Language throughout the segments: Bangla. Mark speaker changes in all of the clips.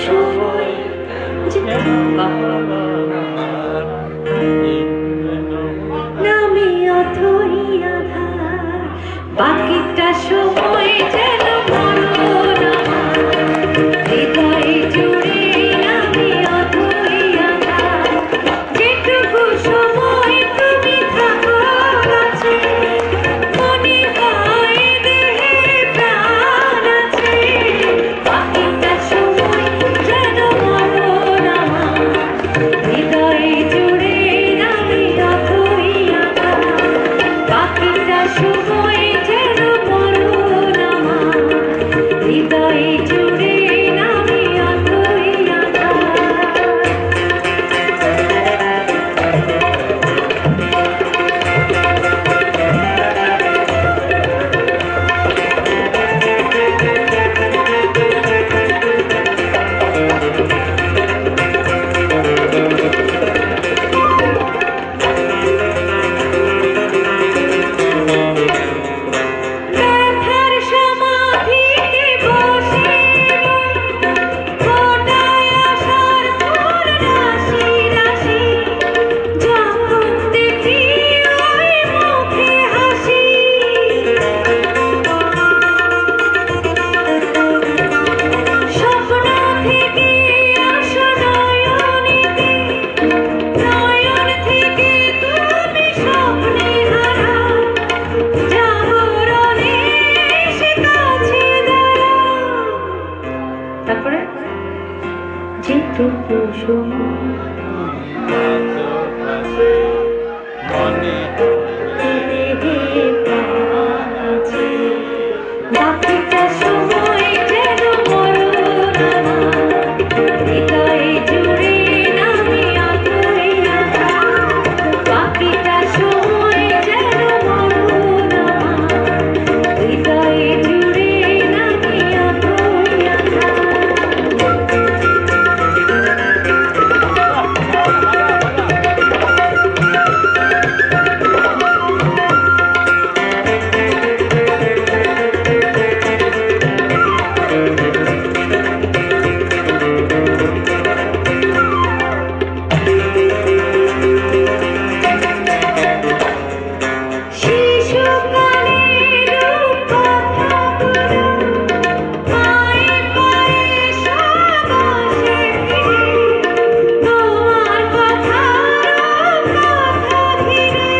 Speaker 1: সময় নামি অথই আধার, বাকিটা সময় যেন মনোরমা, হৃদয়ে জুড়ে নামি অথই আধার, যেটুকু সময় তুমি থাকো কাছে, মনে হয় দেহে প্রাণ আছে, বাকিটা সময় যেন মনোরমা, হৃদয়ে জুড়ে নামি অথই আধার, বাকিটা সময় যেন মনোরমা, হৃদয়ে জুড়ে নামি অথই আধার। ব্যথার সমাধিতে বসে ফোটায় আশার ফুল রাশি রাশি, যখন দেখি ওই মুখে হাসি, স্বপ্ন থেকে আসো নয়নেতে, নয়ন থেকে তুমি স্বপ্নে হারা, জাগরণে এসে কাছে দাঁড়াও। তারপরে যেটুকু সময় দেহে প্রাণ আছে, বাকিটা সময় যেন মনোরমা, হৃদয়ে জুড়ে নামি অথই আধার, বাকিটা সময় যেন মনোরমা, হৃদয়ে জুড়ে নামি অথই আধার। শিশুকালের রূপকথাগুলো পায়ে পায়ে সব আসে ফিরে, তোমার কথার কথা ঘিরে,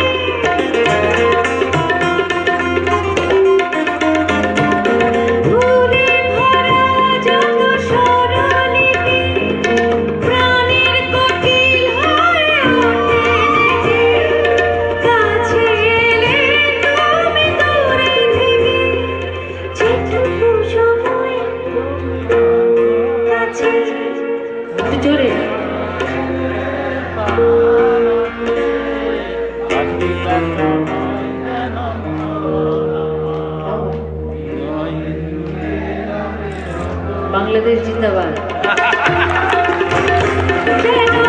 Speaker 1: ভুলে ভরা যত স্বরলিপি, প্রাণের কুটিল হয়ে ওঠে জেগে, কাছে এলে তুমি দূরে থেকে, যেটুকু সময় কাছে। একটু জোরে। বাংলাদেশ জিন্দাবাদ। যেন